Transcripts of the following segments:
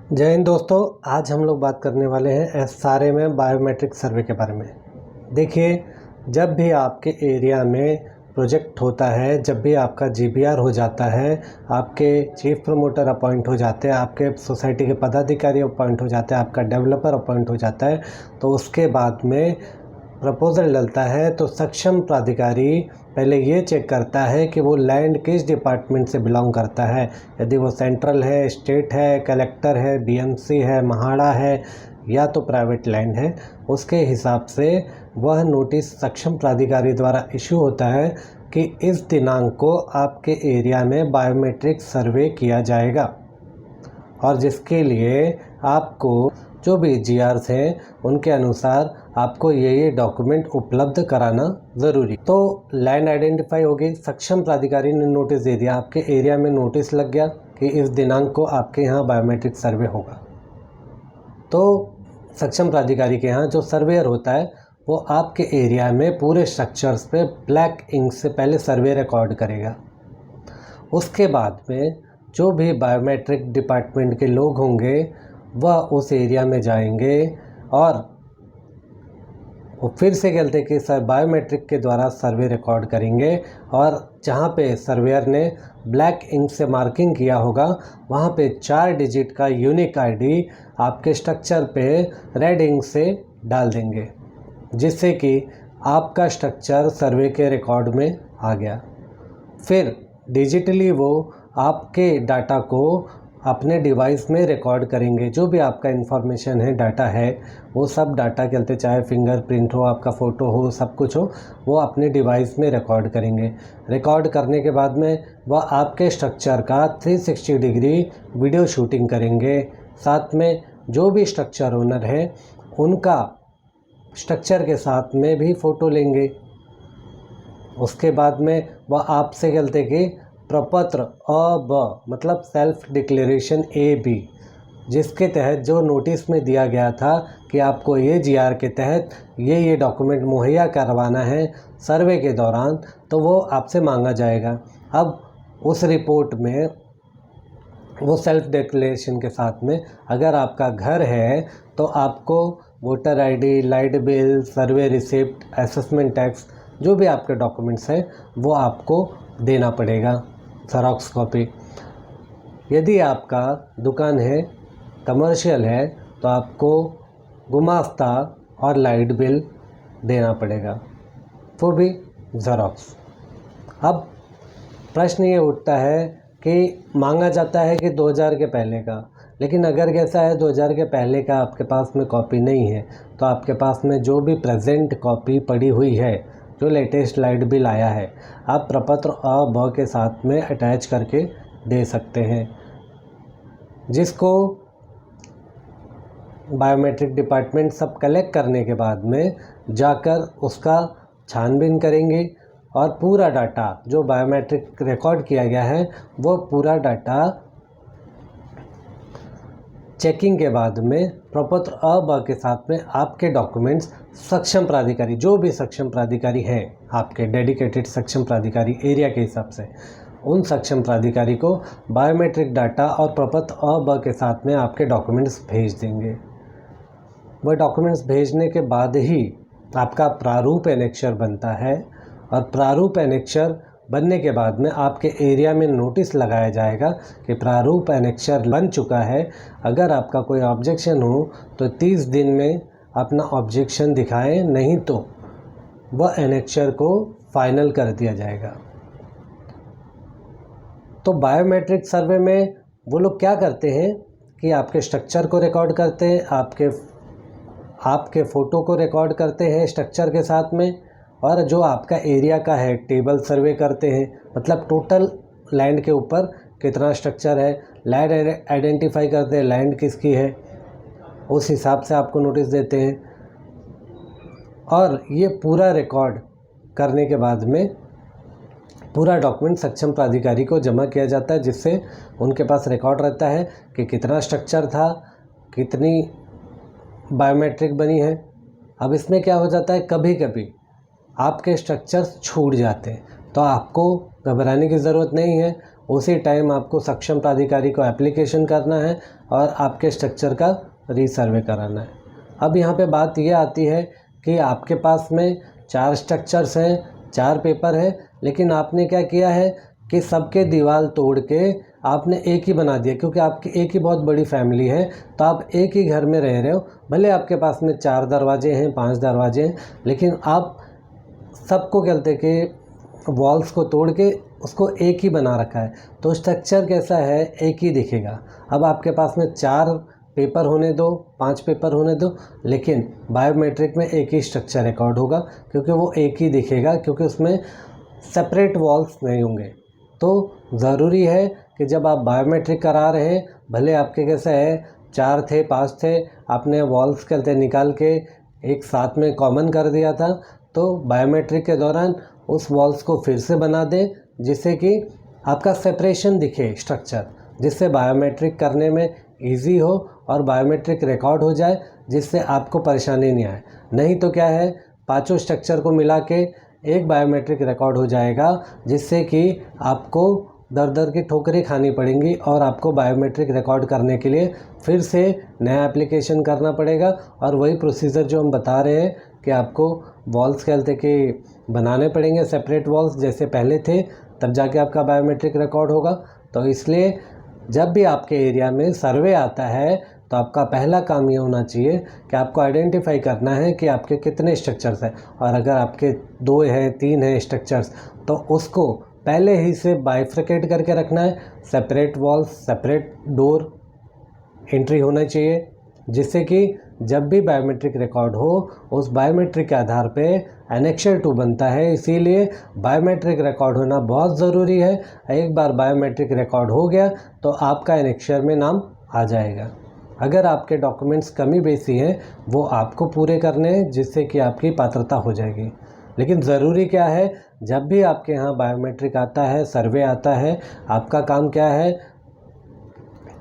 जय हिंद दोस्तों। आज हम लोग बात करने वाले हैं एसआरए में बायोमेट्रिक सर्वे के बारे में। देखिए, जब भी आपके एरिया में प्रोजेक्ट होता है, जब भी आपका जीबीआर हो जाता है, आपके चीफ प्रमोटर अपॉइंट हो जाते हैं, आपके सोसाइटी के पदाधिकारी अपॉइंट हो जाते हैं, आपका डेवलपर अपॉइंट हो जाता है, तो उसके बाद में प्रपोज़ल डलता है तो सक्षम प्राधिकारी पहले ये चेक करता है कि वो लैंड किस डिपार्टमेंट से बिलोंग करता है। यदि वो सेंट्रल है, स्टेट है, कलेक्टर है, बीएमसी है, महाड़ा है या तो प्राइवेट लैंड है, उसके हिसाब से वह नोटिस सक्षम प्राधिकारी द्वारा इशू होता है कि इस दिनांक को आपके एरिया में बायोमेट्रिक सर्वे किया जाएगा और जिसके लिए आपको जो भी जीआर्स हैं उनके अनुसार आपको ये डॉक्यूमेंट उपलब्ध कराना ज़रूरी। तो लैंड आइडेंटिफाई हो गई, सक्षम प्राधिकारी ने नोटिस दे दिया, आपके एरिया में नोटिस लग गया कि इस दिनांक को आपके यहाँ बायोमेट्रिक सर्वे होगा। तो सक्षम प्राधिकारी के यहाँ जो सर्वेयर होता है वो आपके एरिया में पूरे स्ट्रक्चर्स पे ब्लैक इंक से पहले सर्वे रिकॉर्ड करेगा। उसके बाद में जो भी बायोमेट्रिक डिपार्टमेंट के लोग होंगे वह उस एरिया में जाएंगे और वो फिर से कहते कि सर बायोमेट्रिक के द्वारा सर्वे रिकॉर्ड करेंगे और जहाँ पे सर्वेयर ने ब्लैक इंक से मार्किंग किया होगा वहाँ पे 4 डिजिट का यूनिक आईडी आपके स्ट्रक्चर पे रेड इंक से डाल देंगे, जिससे कि आपका स्ट्रक्चर सर्वे के रिकॉर्ड में आ गया। फिर डिजिटली वो आपके डाटा को अपने डिवाइस में रिकॉर्ड करेंगे। जो भी आपका इन्फॉर्मेशन है, डाटा है, वो सब डाटा कहते, चाहे फिंगरप्रिंट हो, आपका फ़ोटो हो, सब कुछ हो, वो अपने डिवाइस में रिकॉर्ड करेंगे। रिकॉर्ड करने के बाद में वह आपके स्ट्रक्चर का 360 डिग्री वीडियो शूटिंग करेंगे। साथ में जो भी स्ट्रक्चर ओनर है उनका स्ट्रक्चर के साथ में भी फ़ोटो लेंगे। उसके बाद में वह आपसे कहते कि प्रपत्र अब मतलब सेल्फ डिक्लेरेशन AB, जिसके तहत जो नोटिस में दिया गया था कि आपको ये जीआर के तहत ये डॉक्यूमेंट मुहैया करवाना है सर्वे के दौरान, तो वो आपसे मांगा जाएगा। अब उस रिपोर्ट में वो सेल्फ डिक्लेरेशन के साथ में अगर आपका घर है तो आपको वोटर आईडी, लाइट बिल, सर्वे रिसिप्ट, असेसमेंट टैक्स, जो भी आपके डॉक्यूमेंट्स हैं वो आपको देना पड़ेगा, ज़ेरॉक्स कॉपी। यदि आपका दुकान है, कमर्शियल है, तो आपको गुमास्ता और लाइट बिल देना पड़ेगा, वो भी ज़ेरॉक्स। अब प्रश्न ये उठता है कि मांगा जाता है कि 2000 के पहले का, लेकिन अगर कैसा है 2000 के पहले का आपके पास में कॉपी नहीं है तो आपके पास में जो भी प्रेजेंट कॉपी पड़ी हुई है, जो लेटेस्ट लाइट बिल आया है, आप प्रपत्र अ ब के साथ में अटैच करके दे सकते हैं, जिसको बायोमेट्रिक डिपार्टमेंट सब कलेक्ट करने के बाद में जाकर उसका छानबीन करेंगे और पूरा डाटा जो बायोमेट्रिक रिकॉर्ड किया गया है वो पूरा डाटा चेकिंग के बाद में प्रपत्र अ ब के साथ में आपके डॉक्यूमेंट्स सक्षम प्राधिकारी, जो भी सक्षम प्राधिकारी हैं आपके डेडिकेटेड सक्षम प्राधिकारी एरिया के हिसाब से, उन सक्षम प्राधिकारी को बायोमेट्रिक डाटा और प्रपत्र अ ब के साथ में आपके डॉक्यूमेंट्स भेज देंगे। वह डॉक्यूमेंट्स भेजने के बाद ही आपका प्रारूप एनेक्चर बनता है और प्रारूप एनेक्चर बनने के बाद में आपके एरिया में नोटिस लगाया जाएगा कि प्रारूप एनेक्चर बन चुका है। अगर आपका कोई ऑब्जेक्शन हो तो 30 दिन में अपना ऑब्जेक्शन दिखाएं, नहीं तो वह एनेक्चर को फाइनल कर दिया जाएगा। तो बायोमेट्रिक सर्वे में वो लोग क्या करते हैं कि आपके स्ट्रक्चर को रिकॉर्ड करते हैं, आपके फ़ोटो को रिकॉर्ड करते हैं स्ट्रक्चर के साथ में, और जो आपका एरिया का है टेबल सर्वे करते हैं, मतलब टोटल लैंड के ऊपर कितना स्ट्रक्चर है, लैंड आइडेंटिफाई करते हैं, लैंड किसकी है, उस हिसाब से आपको नोटिस देते हैं। और ये पूरा रिकॉर्ड करने के बाद में पूरा डॉक्यूमेंट सक्षम प्राधिकारी को जमा किया जाता है, जिससे उनके पास रिकॉर्ड रहता है कि कितना स्ट्रक्चर था, कितनी बायोमेट्रिक बनी है। अब इसमें क्या हो जाता है, कभी कभी आपके स्ट्रक्चर्स छूट जाते हैं तो आपको घबराने की ज़रूरत नहीं है। उसी टाइम आपको सक्षम प्राधिकारी को एप्लीकेशन करना है और आपके स्ट्रक्चर का रीसर्वे कराना है। अब यहाँ पे बात ये आती है कि आपके पास में 4 स्ट्रक्चर्स हैं, 4 पेपर है, लेकिन आपने क्या किया है कि सबके दीवार तोड़ के आपने एक ही बना दिया, क्योंकि आपकी एक ही बहुत बड़ी फैमिली है, तो आप एक ही घर में रह रहे हो। भले आपके पास में 4 दरवाजे हैं, 5 दरवाजे हैं, लेकिन आप सबको कहते हैं कि वॉल्स को तोड़ के उसको एक ही बना रखा है, तो स्ट्रक्चर कैसा है, एक ही दिखेगा। अब आपके पास में 4 पेपर होने दो, 5 पेपर होने दो, लेकिन बायोमेट्रिक में एक ही स्ट्रक्चर रिकॉर्ड होगा, क्योंकि वो एक ही दिखेगा, क्योंकि उसमें सेपरेट वॉल्स नहीं होंगे। तो ज़रूरी है कि जब आप बायोमेट्रिक करा रहे हैं, भले आपके कैसे है 4 थे, 5 थे, आपने वॉल्स कहते निकाल के एक साथ में कॉमन कर दिया था, तो बायोमेट्रिक के दौरान उस वॉल्स को फिर से बना दें, जिससे कि आपका सेपरेशन दिखे स्ट्रक्चर, जिससे बायोमेट्रिक करने में इजी हो और बायोमेट्रिक रिकॉर्ड हो जाए, जिससे आपको परेशानी नहीं आए। नहीं तो क्या है, 5 स्ट्रक्चर को मिला के एक बायोमेट्रिक रिकॉर्ड हो जाएगा, जिससे कि आपको दर दर की ठोकरें खानी पड़ेंगी और आपको बायोमेट्रिक रिकॉर्ड करने के लिए फिर से नया एप्लीकेशन करना पड़ेगा। और वही प्रोसीजर जो हम बता रहे हैं कि आपको वॉल्स कहते कि बनाने पड़ेंगे सेपरेट वॉल्स, जैसे पहले थे, तब जाके आपका बायोमेट्रिक रिकॉर्ड होगा। तो इसलिए जब भी आपके एरिया में सर्वे आता है, तो आपका पहला काम ये होना चाहिए कि आपको आइडेंटिफाई करना है कि आपके कितने स्ट्रक्चर्स हैं, और अगर आपके 2 हैं, 3 हैं स्ट्रक्चर्स, तो उसको पहले ही से बाइफ्रिकेट करके रखना है। Separate walls, separate door entry होना चाहिए, जिससे कि जब भी बायोमेट्रिक रिकॉर्ड हो, उस बायोमेट्रिक के आधार पे एनेक्सर 2 बनता है। इसीलिए बायोमेट्रिक रिकॉर्ड होना बहुत ज़रूरी है। एक बार बायोमेट्रिक रिकॉर्ड हो गया तो आपका एनेक्सर में नाम आ जाएगा। अगर आपके डॉक्यूमेंट्स कमी बेसी हैं, वो आपको पूरे करने हैं, जिससे कि आपकी पात्रता हो जाएगी। लेकिन ज़रूरी क्या है, जब भी आपके यहाँ बायोमेट्रिक आता है, सर्वे आता है, आपका काम क्या है,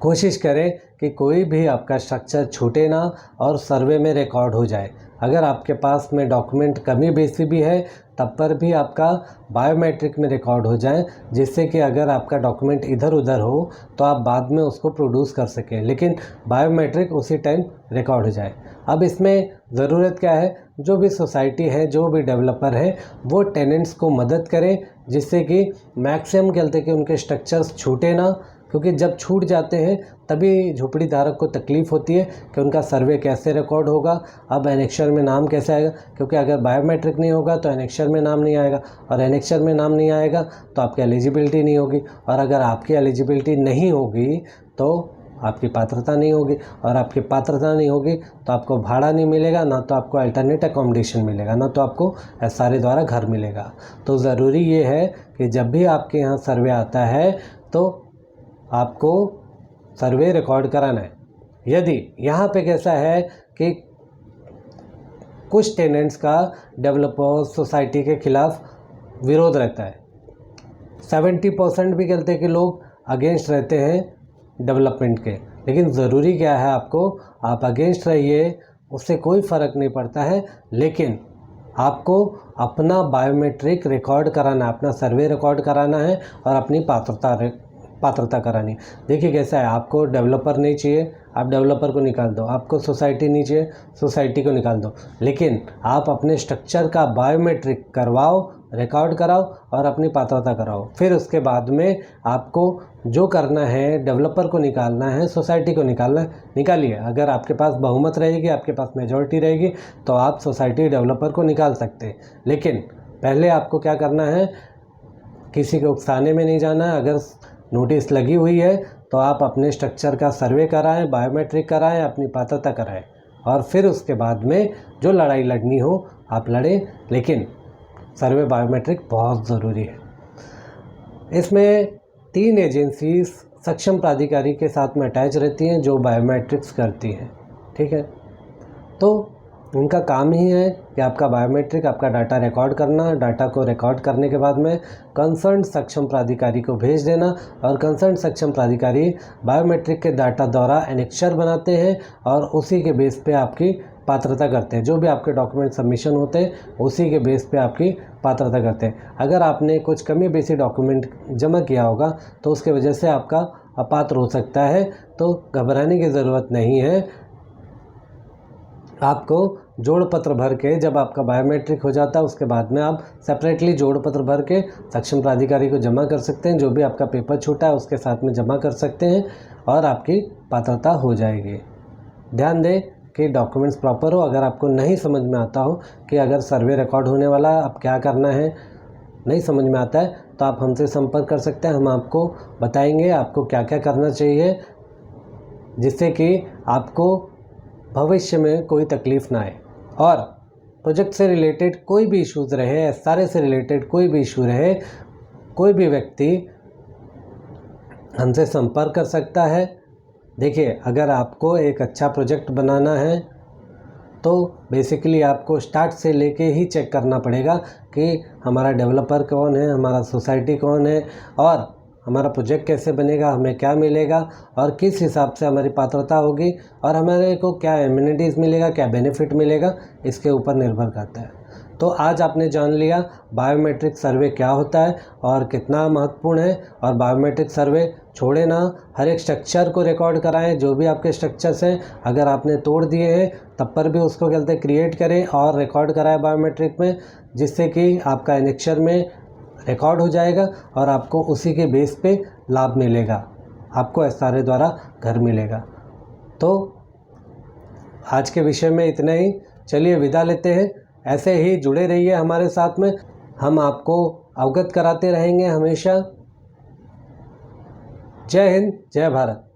कोशिश करें कि कोई भी आपका स्ट्रक्चर छूटे ना और सर्वे में रिकॉर्ड हो जाए। अगर आपके पास में डॉक्यूमेंट कमी बेसी भी है, तब पर भी आपका बायोमेट्रिक में रिकॉर्ड हो जाए, जिससे कि अगर आपका डॉक्यूमेंट इधर उधर हो तो आप बाद में उसको प्रोड्यूस कर सकें, लेकिन बायोमेट्रिक उसी टाइम रिकॉर्ड हो जाए। अब इसमें ज़रूरत क्या है, जो भी सोसाइटी है, जो भी डेवलपर है, वो टेनेंट्स को मदद करें, जिससे कि मैक्सिमम कहते हैं कि उनके स्ट्रक्चर्स छूटे ना, क्योंकि जब छूट जाते हैं तभी झोपड़ी धारक को तकलीफ़ होती है कि उनका सर्वे कैसे रिकॉर्ड होगा, अब एनेक्सर में नाम कैसे आएगा। क्योंकि अगर बायोमेट्रिक नहीं होगा तो एनेक्सर में नाम नहीं आएगा, और एनेक्सर में नाम नहीं आएगा तो आपकी एलिजिबिलिटी नहीं होगी, और अगर आपकी एलिजिबिलिटी नहीं होगी तो आपकी पात्रता नहीं होगी, और आपकी पात्रता नहीं होगी तो आपको भाड़ा नहीं मिलेगा, ना तो आपको अल्टरनेट अकोमोडेशन मिलेगा, ना तो आपको एसआरए द्वारा घर मिलेगा। तो ज़रूरी ये है कि जब भी आपके यहाँ सर्वे आता है तो आपको सर्वे रिकॉर्ड कराना है। यदि यहाँ पे कैसा है कि कुछ टेनेंट्स का डेवलपर सोसाइटी के खिलाफ विरोध रहता है, 70% भी कहते हैं कि लोग अगेंस्ट रहते हैं डेवलपमेंट के, लेकिन ज़रूरी क्या है, आपको आप अगेंस्ट रहिए, उससे कोई फ़र्क नहीं पड़ता है, लेकिन आपको अपना बायोमेट्रिक रिकॉर्ड कराना, अपना सर्वे रिकॉर्ड कराना है और अपनी पात्रता करानी। देखिए कैसा है, आपको डेवलपर नहीं चाहिए, आप डेवलपर को निकाल दो, आपको सोसाइटी नहीं चाहिए, सोसाइटी को निकाल दो, लेकिन आप अपने स्ट्रक्चर का बायोमेट्रिक करवाओ, रिकॉर्ड कराओ और अपनी पात्रता कराओ। फिर उसके बाद में आपको जो करना है, डेवलपर को निकालना है, सोसाइटी को निकालना है, निकालिए। अगर आपके पास बहुमत रहेगी, आपके पास मेजॉरिटी रहेगी, तो आप सोसाइटी डेवलपर को निकाल सकते हैं। लेकिन पहले आपको क्या करना है, किसी को उकसाने में नहीं जाना है। अगर नोटिस लगी हुई है तो आप अपने स्ट्रक्चर का सर्वे कराएं, बायोमेट्रिक कराएं, अपनी पात्रता कराएं, और फिर उसके बाद में जो लड़ाई लड़नी हो आप लड़ें, लेकिन सर्वे बायोमेट्रिक बहुत ज़रूरी है। इसमें 3 एजेंसीज सक्षम प्राधिकारी के साथ में अटैच रहती हैं जो बायोमेट्रिक्स करती हैं, ठीक है। तो उनका काम ही है कि आपका बायोमेट्रिक, आपका डाटा रिकॉर्ड करना, डाटा को रिकॉर्ड करने के बाद में कंसर्न सक्षम प्राधिकारी को भेज देना, और कंसर्न सक्षम प्राधिकारी बायोमेट्रिक के डाटा द्वारा एनेक्चर बनाते हैं और उसी के बेस पे आपकी पात्रता करते हैं। जो भी आपके डॉक्यूमेंट सबमिशन होते हैं उसी के बेस पे आपकी पात्रता करते हैं। अगर आपने कुछ कमी बेसी डॉक्यूमेंट जमा किया होगा तो उसके वजह से आपका अपात्र हो सकता है, तो घबराने की ज़रूरत नहीं है। आपको जोड़ पत्र भर के, जब आपका बायोमेट्रिक हो जाता है उसके बाद में आप सेपरेटली जोड़ पत्र भर के सक्षम प्राधिकारी को जमा कर सकते हैं। जो भी आपका पेपर छूटा है उसके साथ में जमा कर सकते हैं और आपकी पात्रता हो जाएगी। ध्यान दें कि डॉक्यूमेंट्स प्रॉपर हो। अगर आपको नहीं समझ में आता हो कि अगर सर्वे रिकॉर्ड होने वाला है अब क्या करना है, नहीं समझ में आता है, तो आप हमसे संपर्क कर सकते हैं। हम आपको बताएंगे आपको क्या क्या करना चाहिए, जिससे कि आपको भविष्य में कोई तकलीफ़ ना आए। और प्रोजेक्ट से रिलेटेड कोई भी इश्यूज़ रहे, SRA से रिलेटेड कोई भी इशू रहे, कोई भी व्यक्ति हमसे संपर्क कर सकता है। देखिए, अगर आपको एक अच्छा प्रोजेक्ट बनाना है तो बेसिकली आपको स्टार्ट से लेके ही चेक करना पड़ेगा कि हमारा डेवलपर कौन है, हमारा सोसाइटी कौन है, और हमारा प्रोजेक्ट कैसे बनेगा, हमें क्या मिलेगा और किस हिसाब से हमारी पात्रता होगी और हमारे को क्या एमिनिटीज़ मिलेगा, क्या बेनिफिट मिलेगा, इसके ऊपर निर्भर करता है। तो आज आपने जान लिया बायोमेट्रिक सर्वे क्या होता है और कितना महत्वपूर्ण है। और बायोमेट्रिक सर्वे छोड़े ना, हर एक स्ट्रक्चर को रिकॉर्ड कराएं। जो भी आपके स्ट्रक्चर्स हैं, अगर आपने तोड़ दिए हैं तब पर भी उसको क्या कहते हैं क्रिएट करें और रिकॉर्ड कराएं बायोमेट्रिक में, जिससे कि आपका एनेक्चर में रिकॉर्ड हो जाएगा और आपको उसी के बेस पे लाभ मिलेगा, आपको SRA द्वारा घर मिलेगा। तो आज के विषय में इतना ही, चलिए विदा लेते हैं। ऐसे ही जुड़े रहिए हमारे साथ में, हम आपको अवगत कराते रहेंगे हमेशा। जय हिंद, जय भारत।